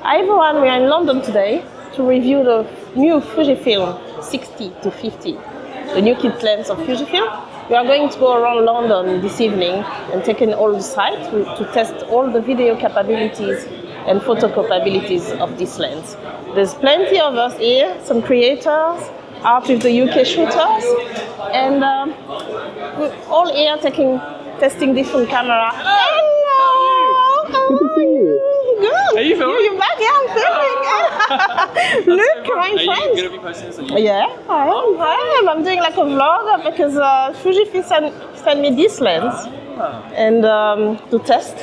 Hi everyone, we are in London today to review the new Fujifilm 60 to 50, the new kit lens of Fujifilm. We are going to go around London this evening and take in all the sites to test all the video capabilities and photo capabilities of this lens. There's plenty of us here, some creators, out with the UK shooters, and we're all here testing different camera. Hello! Good to see you. Good. Are you filming? You're back? Yeah, I'm filming. Look, so my Are you friends. going to be posting this on YouTube? Yeah, I am. I'm doing like a vlog because Fujifilm sent me this lens and to test.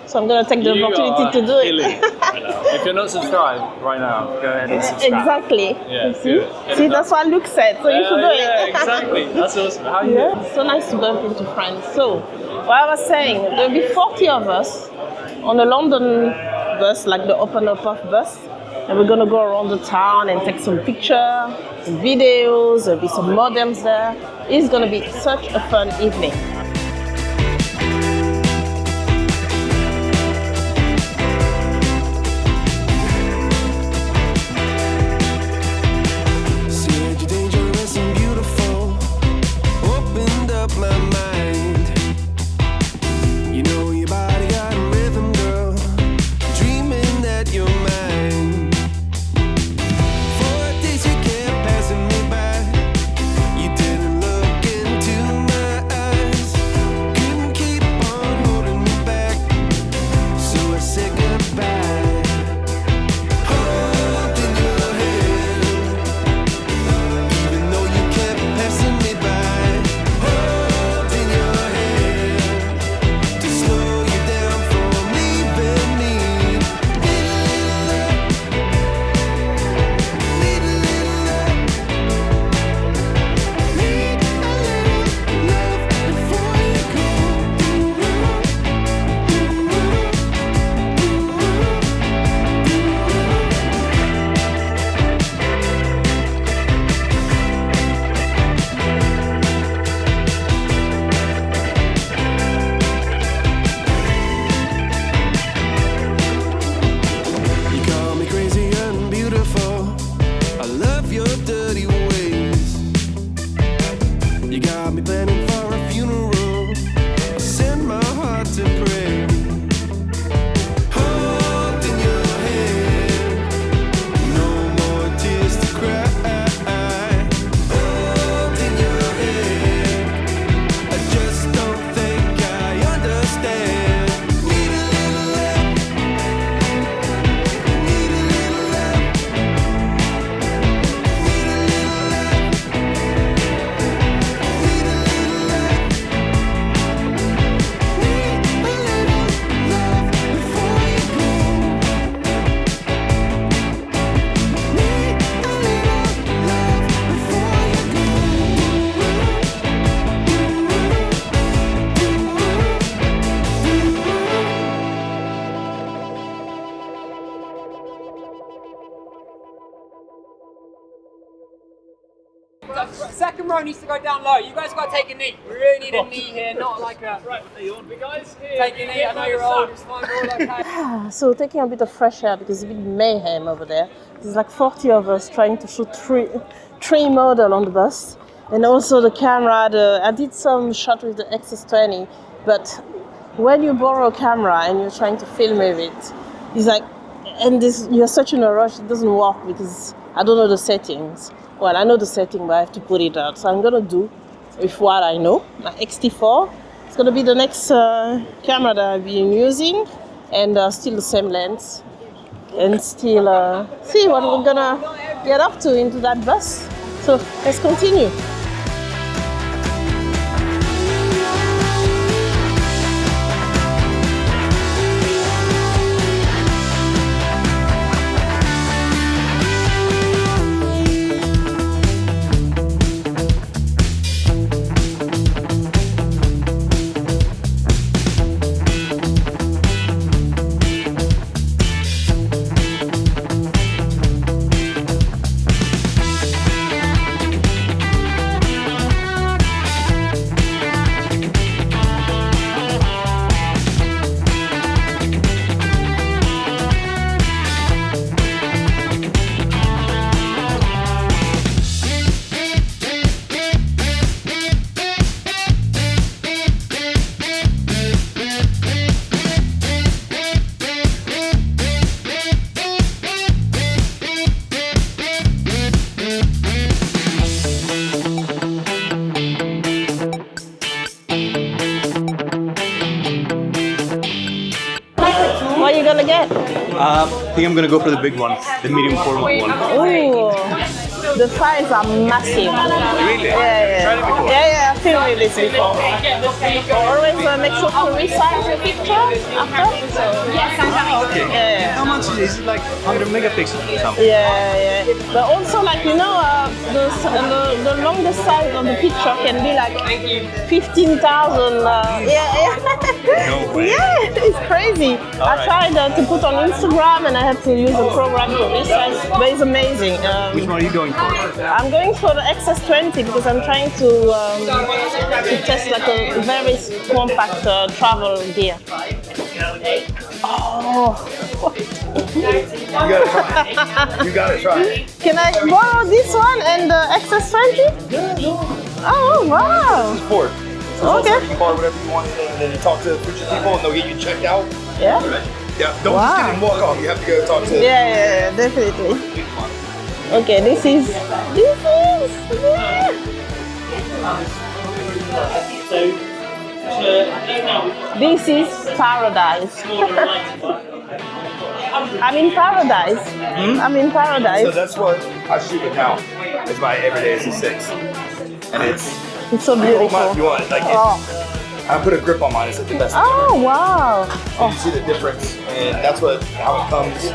So I'm going to take the opportunity to do it. Right now. If you're not subscribed right now, go ahead and subscribe. Exactly. Yeah, See, that's what Luke said. So you should do it. Yeah, exactly. That's awesome. How are you doing? So nice to bump into friends. So, what I was saying, there'll be 40 of us on a London bus, like the open up bus, and we're gonna go around the town and take some pictures, some videos. There'll be some models there. It's gonna be such a fun evening. Second row needs to go down low. You guys got to take a knee. We really need a knee here, not like a... Right, you want me guys? Here. Take a knee, I know you're old, it's fine, we're all okay. So taking a bit of fresh air because it's a bit mayhem over there. There's like 40 of us trying to shoot three models on the bus. And also the camera, I did some shot with the XS20, but when you borrow a camera and you're trying to film with it, it's like, you're such in a rush, it doesn't work because I don't know the settings. Well, I know the setting, but I have to put it out. So I'm gonna do with what I know. My X-T4. It's gonna be the next camera that I've been using, and still the same lens, and still see what we're gonna get up to into that bus. So let's continue. I think I'm gonna go for the big one, the medium formal one. Ooh, the thighs are massive. Really? Yeah. Tried it before? Yeah, I've filmed this before. Always make sure to resize the picture after. So, Okay. yeah. How much is it? Like 100 megapixels or something? Yeah. But also, like, you know, the longest size of the picture can be like 15,000. Yeah. No way. Yeah, it's crazy. I tried to put on Instagram and I had to use a program to resize, but it's amazing. Which one are you going for? I'm going for the XS20 because I'm trying to test like a very compact travel gear. Oh. You gotta try. Can I borrow this one and the XS20? Oh, wow. Sport. Okay. You can borrow whatever you want and then talk to Fuji people and they'll get you checked out. Yeah? Yeah, don't just get and walk off. You have to go talk to Yeah, definitely. Okay, this is. This is paradise. I'm in paradise. I'm in paradise. So that's what I shoot with now. It's my everyday is a 6. And it's so beautiful. if you want. Like I put a grip on mine, it's like the best. Oh, wow. So you see the difference, and that's how it comes,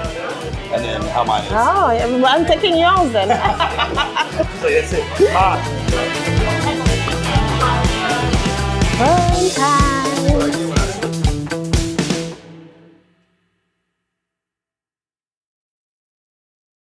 and then how mine is. Oh, yeah, I'm taking yours then. So that's it.